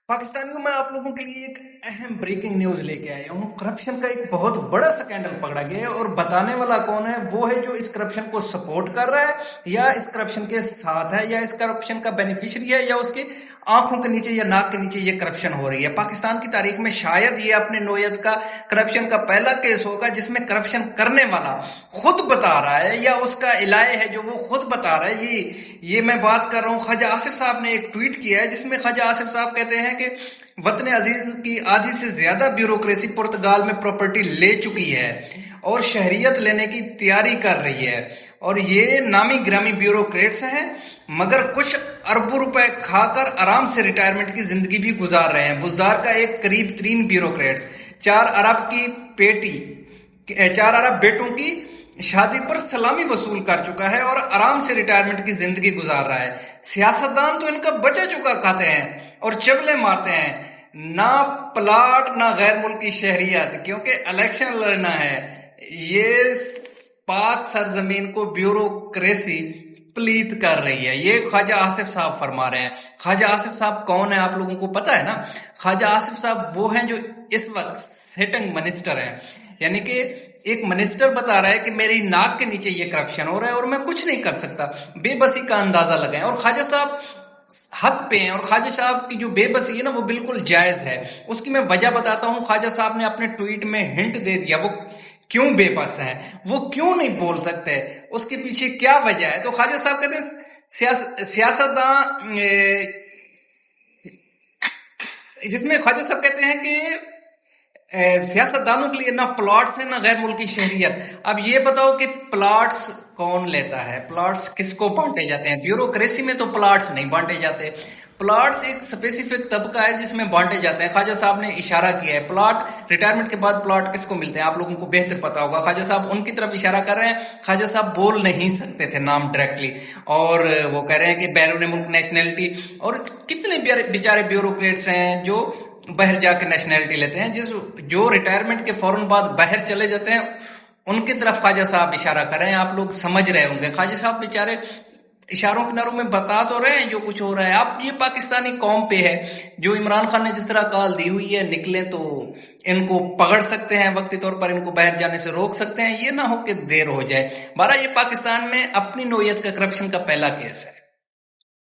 पाकिस्तानियों में आप लोगों के लिए एक अहम ब्रेकिंग न्यूज लेके आया हूँ। करप्शन का एक बहुत बड़ा स्कैंडल पकड़ा गया है और बताने वाला कौन है? वो है जो इस करप्शन को सपोर्ट कर रहा है या इस करप्शन के साथ है या इस करप्शन का बेनिफिशियरी है या उसके आंखों के नीचे या नाक के नीचे ये करप्शन हो रही है। पाकिस्तान की तारीख में शायद ये अपने नोयत का करप्शन का पहला केस होगा जिसमें करप्शन करने वाला खुद बता रहा है या उसका इलाय है जो वो खुद बता रहा है। ये मैं बात कर रहा हूँ, ख्वाजा आसिफ साहब ने एक ट्वीट किया है जिसमें ख्वाजा आसिफ साहब कहते हैं कि वतन अजीज की आधी से ज्यादा ब्यूरोक्रेसी पुर्तगाल में प्रॉपर्टी ले चुकी है और शहरियत लेने की तैयारी कर रही है। और ये नामी ग्रामी ब्यूरोक्रेट्स हैं मगर कुछ अरबों रुपए खाकर आराम से रिटायरमेंट की जिंदगी भी गुजार रहे हैं। बुजदार का एक करीब 3 ब्यूरोक्रेट्स 4 अरब बेटों की शादी पर सलामी वसूल कर चुका है और आराम से रिटायरमेंट की जिंदगी गुजार रहा है। सियासतदान तो इनका बचा चुका खाते हैं और चबले मारते हैं, ना प्लाट ना गैर मुल्की शहरियत, क्योंकि इलेक्शन लड़ना है। ये पाक सरजमीन को ब्यूरोक्रेसी प्लीत कर रही है। ये ख्वाजा आसिफ साहब फरमा रहे हैं। ख्वाजा आसिफ साहब कौन है आप लोगों को पता है ना? ख्वाजा आसिफ साहब वो हैं जो इस वक्त सिटिंग मिनिस्टर हैं, यानी कि एक मिनिस्टर बता रहा है कि मेरी नाक के नीचे ये करप्शन हो रहा है और मैं कुछ नहीं कर सकता। बेबसी का अंदाजा लगाएं। और ख्वाजा साहब हक पे हैं और ख्वाजा साहब की जो बेबसी है ना वो बिल्कुल जायज है। उसकी मैं वजह बताता हूँ। ख्वाजा साहब ने अपने ट्वीट में हिंट दे दिया वो क्यों बेबस है, वो क्यों नहीं बोल सकते, उसके पीछे क्या वजह है। तो ख्वाजा साहब कहते हैं सियासतदान, जिसमें ख्वाजा साहब कहते हैं कि सियासतदानों के लिए ना प्लॉट्स है ना गैर मुल्की शहरियत। अब ये बताओ कि प्लॉट्स कौन लेता है, प्लॉट्स किसको बांटे जाते हैं? ब्यूरोक्रेसी में तो प्लॉट्स नहीं बांटे जाते। प्लॉट्स एक स्पेसिफिक तबका है जिसमें बांटे जाते हैं। ख्वाजा साहब ने इशारा किया है प्लॉट रिटायरमेंट के बाद प्लॉट किसको मिलते हैं, आप लोगों को बेहतर पता होगा। ख्वाजा साहब उनकी तरफ इशारा कर रहे हैं। ख्वाजा साहब बोल नहीं सकते थे नाम डायरेक्टली और वो कह रहे हैं कि बैरून मुल्क नेशनैलिटी। और कितने बेचारे ब्यूरोक्रेट्स हैं जो बाहर जाके नेशनैलिटी लेते हैं, जो रिटायरमेंट के फौरन बाद बाहर चले जाते हैं, उनकी तरफ ख्वाजा साहब इशारा कर रहे हैं। आप लोग समझ रहे होंगे ख्वाजा साहब बेचारे इशारों किनारों में बता तो रहे हैं जो कुछ हो रहा है। अब ये पाकिस्तानी कौम पे है जो इमरान खान ने जिस तरह कॉल दी हुई है, निकले तो इनको पकड़ सकते हैं, वक्ती तौर पर इनको बाहर जाने से रोक सकते हैं, ये ना हो कि देर हो जाए। बारह ये पाकिस्तान में अपनी नौयत का करप्शन का पहला केस है।